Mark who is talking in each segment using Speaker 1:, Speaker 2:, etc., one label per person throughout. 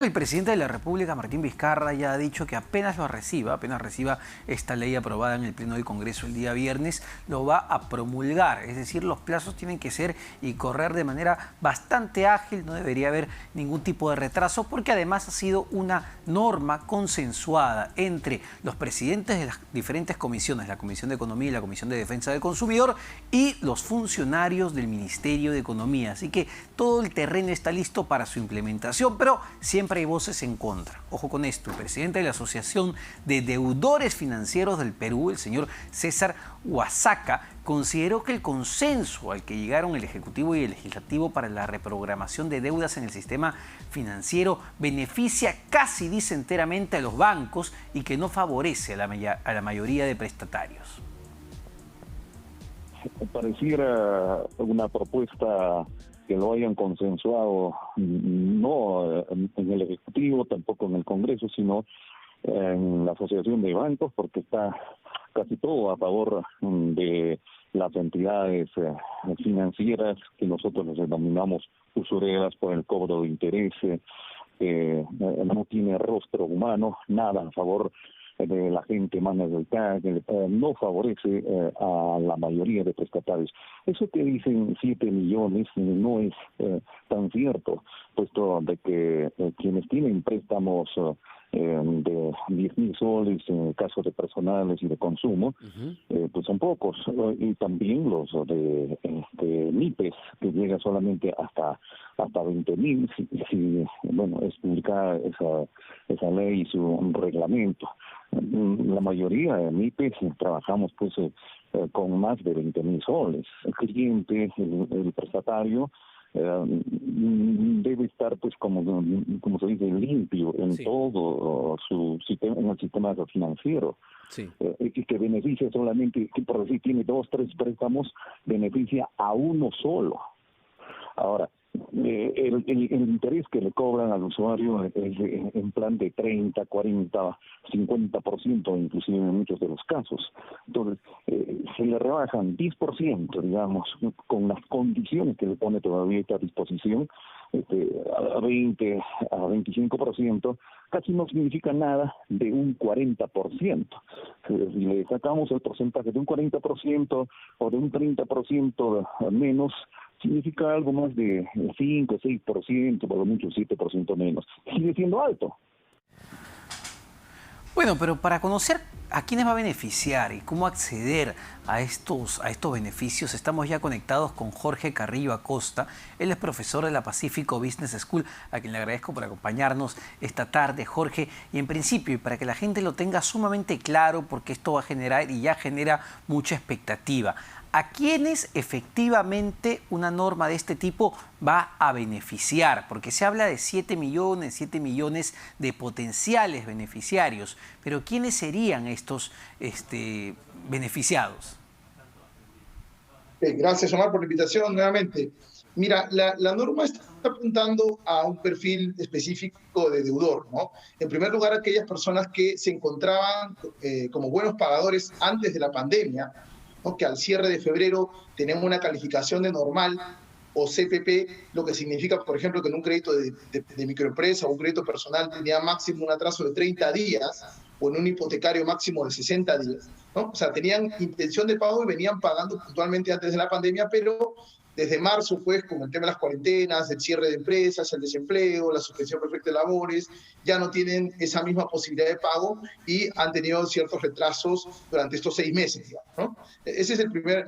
Speaker 1: El presidente de la República, Martín Vizcarra, ya ha dicho que apenas reciba esta ley aprobada en el Pleno del Congreso el día viernes, lo va a promulgar. Es decir, los plazos tienen que ser y correr de manera bastante ágil, no debería haber ningún tipo de retraso, porque además ha sido una norma consensuada entre los presidentes de las diferentes comisiones, la Comisión de Economía y la Comisión de Defensa del Consumidor, y los funcionarios del Ministerio de Economía. Así que todo el terreno está listo para su implementación, pero siempre hay voces en contra. Ojo con esto, el presidente de la Asociación de Deudores Financieros del Perú, el señor César Huasaca, consideró que el consenso al que llegaron el Ejecutivo y el Legislativo para la reprogramación de deudas en el sistema financiero beneficia casi, dice, enteramente a los bancos y que no favorece a la mayoría de prestatarios.
Speaker 2: Pareciera una propuesta que lo hayan consensuado, no en el Ejecutivo, tampoco en el Congreso, sino en la Asociación de Bancos, porque está casi todo a favor de las entidades financieras que nosotros les denominamos usureras por el cobro de interés, no tiene rostro humano, nada a favor de la gente más necesitada, no favorece a la mayoría de prestatarios. Eso que dicen 7 millones no es tan cierto, puesto de que quienes tienen préstamos de 10.000 soles en el caso de personales y de consumo, pues son pocos, y también los de MIPES, que llega solamente hasta 20.000, si es publicada esa ley y su reglamento. La mayoría de MIPES trabajamos con más de 20.000 soles. El cliente, el prestatario, debe estar como se dice, limpio en todo su sistema, en el sistema financiero, y que beneficia solamente, que por decir tiene 2, 3 préstamos, beneficia a uno solo. Ahora, el interés que le cobran al usuario es en plan de 30, 40, 50%, inclusive en muchos de los casos. Entonces, se le rebajan 10%, digamos, con las condiciones que le pone todavía esta disposición, a 20, a 25%, casi no significa nada de un 40%. Si le sacamos el porcentaje de un 40% o de un 30% menos, significa algo más de 5, 6%, por lo mucho 7% menos. Sigue siendo alto.
Speaker 1: Bueno, pero para conocer a quiénes va a beneficiar y cómo acceder a estos beneficios, estamos ya conectados con Jorge Carrillo Acosta. Él es profesor de la Pacífico Business School, a quien le agradezco por acompañarnos esta tarde, Jorge. Y en principio, y para que la gente lo tenga sumamente claro, porque esto va a generar y ya genera mucha expectativa, ¿a quiénes efectivamente una norma de este tipo va a beneficiar? Porque se habla de 7 millones de potenciales beneficiarios, pero ¿quiénes serían estos beneficiados?
Speaker 3: Gracias, Omar, por la invitación nuevamente. Mira, la norma está apuntando a un perfil específico de deudor, ¿no? En primer lugar, aquellas personas que se encontraban como buenos pagadores antes de la pandemia, ¿no? Que al cierre de febrero tenían una calificación de normal o CPP, lo que significa, por ejemplo, que en un crédito de microempresa o un crédito personal tenía máximo un atraso de 30 días o en un hipotecario máximo de 60 días, ¿no? O sea, tenían intención de pago y venían pagando puntualmente antes de la pandemia, pero desde marzo, pues, con el tema de las cuarentenas, el cierre de empresas, el desempleo, la suspensión perfecta de labores, ya no tienen esa misma posibilidad de pago y han tenido ciertos retrasos durante estos 6 meses, digamos, ¿no? Ese es el primero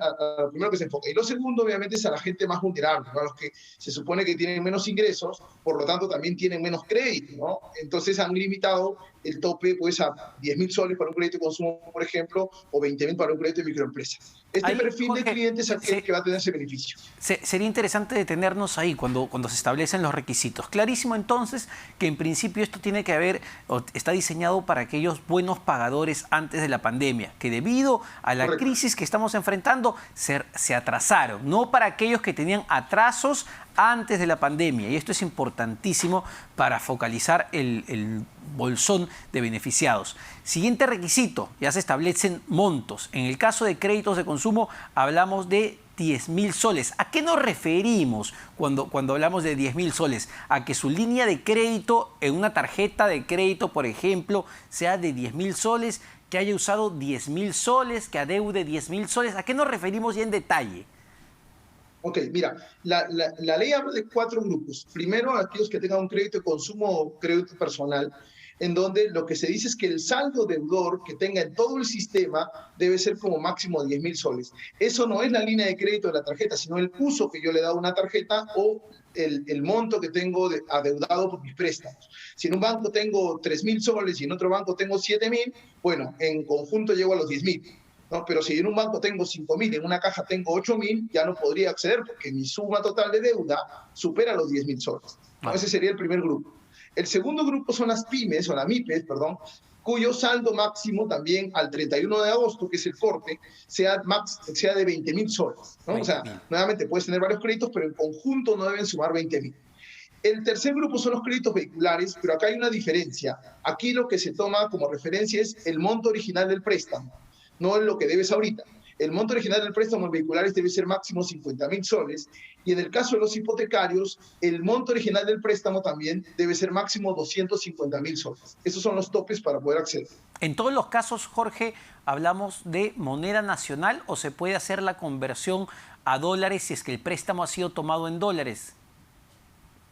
Speaker 3: que se enfoca. Y lo segundo, obviamente, es a la gente más vulnerable, ¿no? A los que se supone que tienen menos ingresos, por lo tanto, también tienen menos crédito, ¿no? Entonces han limitado el tope, pues, a 10.000 soles para un crédito de consumo, por ejemplo, o 20.000 para un crédito de microempresa. Este perfil, Jorge, de clientes es aquel que va a tener ese beneficio.
Speaker 1: Sería interesante detenernos ahí cuando se establecen los requisitos. Clarísimo entonces que en principio esto tiene que haber, o está diseñado para aquellos buenos pagadores antes de la pandemia, que debido a la crisis que estamos enfrentando se atrasaron, no para aquellos que tenían atrasos antes de la pandemia. Y esto es importantísimo para focalizar el bolsón de beneficiados. Siguiente requisito, ya se establecen montos. En el caso de créditos de consumo hablamos de 10.000 soles. ¿A qué nos referimos cuando hablamos de 10.000 soles? ¿A que su línea de crédito en una tarjeta de crédito, por ejemplo, sea de 10.000 soles, que haya usado 10.000 soles, que adeude 10.000 soles? ¿A qué nos referimos ya en detalle?
Speaker 3: Ok, mira, la ley habla de 4 grupos. Primero, aquellos que tengan un crédito de consumo o crédito personal, en donde lo que se dice es que el saldo deudor que tenga en todo el sistema debe ser como máximo 10.000 soles. Eso no es la línea de crédito de la tarjeta, sino el uso que yo le he dado a una tarjeta o el monto que tengo adeudado por mis préstamos. Si en un banco tengo 3.000 soles y en otro banco tengo 7.000, bueno, en conjunto llego a los 10.000. ¿No? Pero si en un banco tengo 5.000, en una caja tengo 8.000, ya no podría acceder porque mi suma total de deuda supera los 10.000 soles. ¿No? Ese sería el primer grupo. El segundo grupo son las pymes, o las MIPES, perdón, cuyo saldo máximo también al 31 de agosto, que es el corte, sea de 20.000 soles. ¿No? O sea, nuevamente puedes tener varios créditos, pero en conjunto no deben sumar 20.000. El tercer grupo son los créditos vehiculares, pero acá hay una diferencia. Aquí lo que se toma como referencia es el monto original del préstamo, no es lo que debes ahorita. El monto original del préstamo en vehiculares debe ser máximo 50.000 soles y en el caso de los hipotecarios, el monto original del préstamo también debe ser máximo 250.000 soles. Esos son los topes para poder acceder.
Speaker 1: En todos los casos, Jorge, ¿hablamos de moneda nacional o se puede hacer la conversión a dólares si es que el préstamo ha sido tomado en dólares?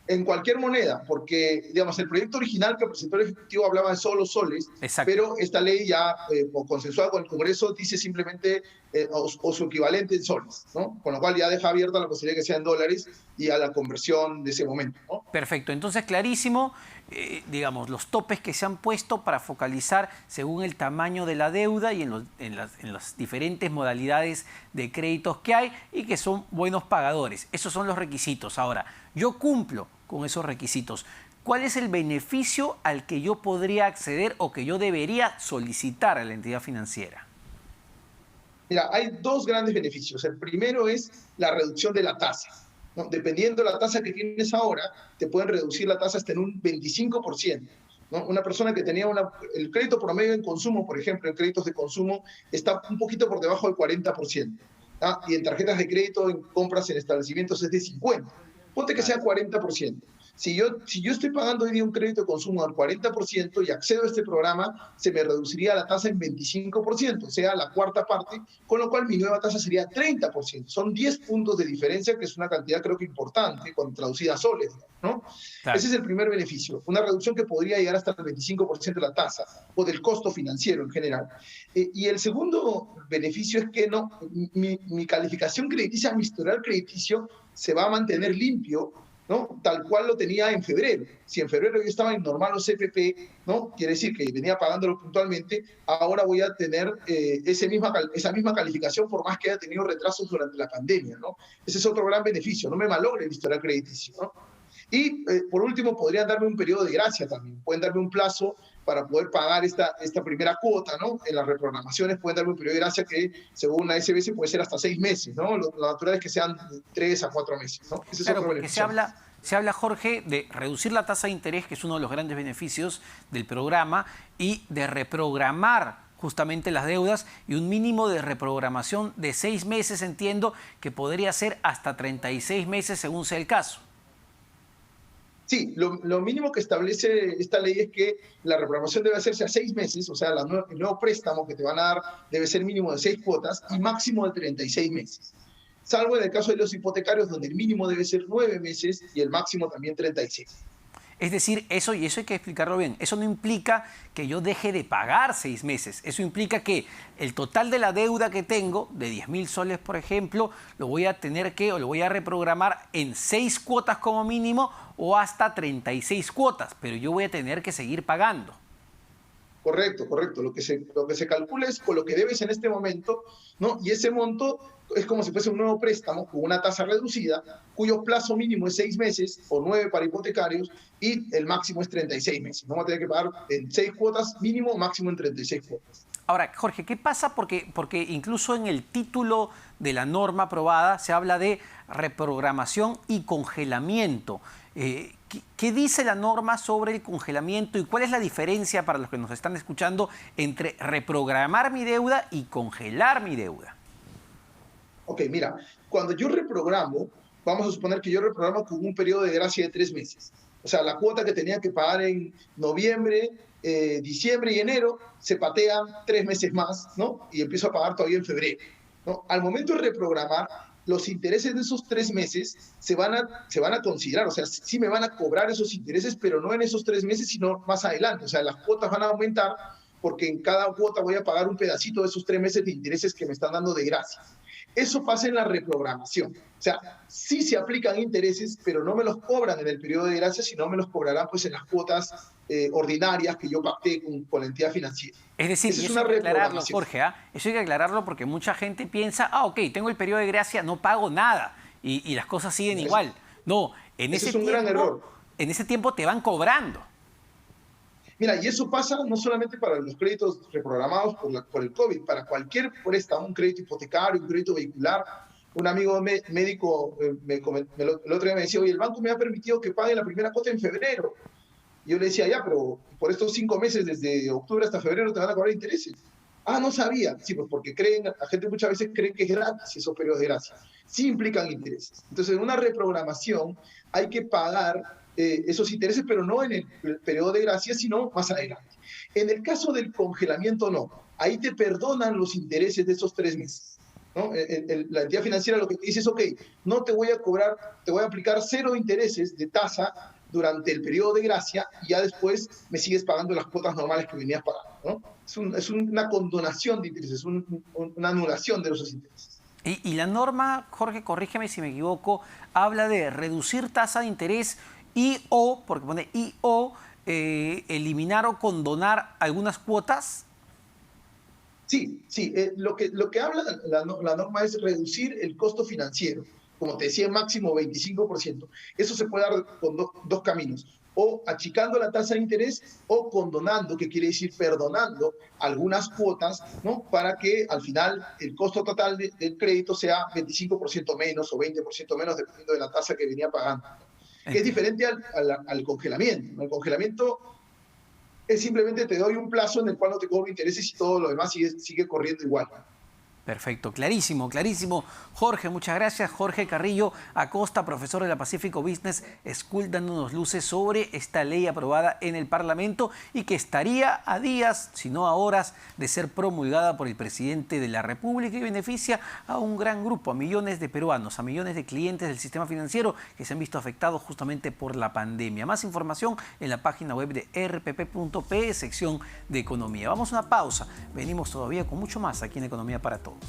Speaker 3: En cualquier moneda, porque, digamos, el proyecto original que presentó el Ejecutivo hablaba de solo soles,
Speaker 1: Exacto.
Speaker 3: Pero esta ley ya, consensuada con el Congreso, dice simplemente o su equivalente en soles, ¿no? Con lo cual ya deja abierta la posibilidad de que sea en dólares y a la conversión de ese momento, ¿no?
Speaker 1: Perfecto, entonces clarísimo, digamos, los topes que se han puesto para focalizar según el tamaño de la deuda y en las diferentes modalidades de créditos que hay y que son buenos pagadores. Esos son los requisitos. Ahora, yo cumplo con esos requisitos. ¿Cuál es el beneficio al que yo podría acceder o que yo debería solicitar a la entidad financiera?
Speaker 3: Mira, hay 2 grandes beneficios. El primero es la reducción de la tasa, ¿no? Dependiendo de la tasa que tienes ahora, te pueden reducir la tasa hasta en un 25%. ¿No? Una persona que tenía el crédito promedio en consumo, por ejemplo, en créditos de consumo, está un poquito por debajo del 40%. ¿Ah? Y en tarjetas de crédito, en compras en establecimientos, es de 50%. Ponte que sea 40%. Si yo estoy pagando hoy día un crédito de consumo al 40% y accedo a este programa, se me reduciría la tasa en 25%, o sea, la cuarta parte, con lo cual mi nueva tasa sería 30%. Son 10 puntos de diferencia, que es una cantidad creo que importante, cuando traducida a soles, ¿no? Claro. Ese es el primer beneficio, una reducción que podría llegar hasta el 25% de la tasa o del costo financiero en general. Y el segundo beneficio es que no, mi calificación crediticia, mi historial crediticio se va a mantener limpio, ¿no? Tal cual lo tenía en febrero. Si en febrero yo estaba en normal o CPP, ¿no? Quiere decir que venía pagándolo puntualmente, ahora voy a tener esa misma calificación por más que haya tenido retrasos durante la pandemia, ¿no? Ese es otro gran beneficio, no me malogre el historial crediticio, ¿no? Y por último, podrían darme un periodo de gracia también, pueden darme un plazo para poder pagar esta primera cuota, ¿no? En las reprogramaciones pueden darme un periodo de gracia que, según la SBS, puede ser hasta 6 meses, ¿no? Lo natural es que sean 3 a 4 meses, ¿no? Ese
Speaker 1: claro,
Speaker 3: es otro
Speaker 1: porque se habla, Jorge, de reducir la tasa de interés, que es uno de los grandes beneficios del programa, y de reprogramar justamente las deudas y un mínimo de reprogramación de 6 meses, entiendo, que podría ser hasta 36 meses según sea el caso.
Speaker 3: Sí, lo mínimo que establece esta ley es que la reprogramación debe hacerse a 6 meses, o sea, el nuevo préstamo que te van a dar debe ser mínimo de 6 cuotas y máximo de 36 meses. Salvo en el caso de los hipotecarios, donde el mínimo debe ser 9 meses y el máximo también 36.
Speaker 1: Es decir, eso hay que explicarlo bien, eso no implica que yo deje de pagar 6 meses, eso implica que el total de la deuda que tengo, de 10.000 soles por ejemplo, lo voy a reprogramar en 6 cuotas como mínimo o hasta 36 cuotas, pero yo voy a tener que seguir pagando.
Speaker 3: Correcto. Lo que se calcula es con lo que debes en este momento, ¿no? Y ese monto es como si fuese un nuevo préstamo con una tasa reducida, cuyo plazo mínimo es 6 meses o 9 para hipotecarios y el máximo es 36 meses. Vamos a tener que pagar en 6 cuotas mínimo, máximo en 36 cuotas.
Speaker 1: Ahora, Jorge, ¿qué pasa? Porque incluso en el título de la norma aprobada se habla de reprogramación y congelamiento. ¿Qué dice la norma sobre el congelamiento y cuál es la diferencia para los que nos están escuchando entre reprogramar mi deuda y congelar mi deuda?
Speaker 3: Ok, mira, cuando yo reprogramo, vamos a suponer que yo reprogramo con un periodo de gracia de 3 meses. O sea, la cuota que tenía que pagar en noviembre, diciembre y enero, se patean 3 meses más, ¿no? Y empiezo a pagar todavía en febrero, ¿no? Al momento de reprogramar, los intereses de esos 3 meses se van a considerar, o sea, sí me van a cobrar esos intereses, pero no en esos 3 meses, sino más adelante. O sea, las cuotas van a aumentar porque en cada cuota voy a pagar un pedacito de esos 3 meses de intereses que me están dando de gracia. Eso pasa en la reprogramación. O sea, sí se aplican intereses, pero no me los cobran en el periodo de gracia, sino me los cobrarán pues en las cuotas ordinarias que yo pacté con la entidad financiera.
Speaker 1: Es decir,
Speaker 3: Esa
Speaker 1: y
Speaker 3: es
Speaker 1: eso
Speaker 3: una
Speaker 1: hay que aclararlo,
Speaker 3: reprogramación.
Speaker 1: Jorge, ¿ah? Eso hay que aclararlo porque mucha gente piensa, ok, tengo el periodo de gracia, no pago nada y las cosas siguen
Speaker 3: Eso,
Speaker 1: igual. No,
Speaker 3: eso es un gran error.
Speaker 1: en ese tiempo te van cobrando.
Speaker 3: Mira, y eso pasa no solamente para los créditos reprogramados por el COVID, para cualquier préstamo, un crédito hipotecario, un crédito vehicular. Un amigo médico el otro día me decía, oye, el banco me ha permitido que pague la primera cuota en febrero. Y yo le decía, ya, pero por estos 5 meses, desde octubre hasta febrero, te van a cobrar intereses. Ah, no sabía. Sí, pues porque la gente muchas veces cree que es gratis esos periodos de gracia. Sí implican intereses. Entonces, en una reprogramación hay que pagar esos intereses, pero no en el periodo de gracia, sino más adelante. En el caso del congelamiento, no. Ahí te perdonan los intereses de esos 3 meses. ¿No? La entidad financiera lo que te dice es, ok, no te voy a cobrar, te voy a aplicar 0 intereses de tasa durante el periodo de gracia y ya después me sigues pagando las cuotas normales que venías pagando, ¿no? Es una condonación de intereses, una anulación de esos intereses.
Speaker 1: Y la norma, Jorge, corrígeme si me equivoco, habla de reducir tasa de interés porque pone eliminar o condonar algunas cuotas.
Speaker 3: Sí, sí, lo que habla la norma es reducir el costo financiero, como te decía, máximo 25%. Eso se puede dar con dos caminos, o achicando la tasa de interés o condonando, que quiere decir perdonando algunas cuotas, ¿no? Para que al final el costo total del crédito sea 25% menos o 20% menos, dependiendo de la tasa que venía pagando, ¿no? Que es diferente al congelamiento, ¿no? El congelamiento es simplemente te doy un plazo en el cual no te cobro intereses y todo lo demás sigue corriendo igual.
Speaker 1: Perfecto, clarísimo, clarísimo. Jorge, muchas gracias. Jorge Carrillo Acosta, profesor de la Pacifico Business School, dándonos luces sobre esta ley aprobada en el Parlamento y que estaría a días, si no a horas, de ser promulgada por el presidente de la República y beneficia a un gran grupo, a millones de peruanos, a millones de clientes del sistema financiero que se han visto afectados justamente por la pandemia. Más información en la página web de rpp.pe, sección de Economía. Vamos a una pausa. Venimos todavía con mucho más aquí en Economía para Todos.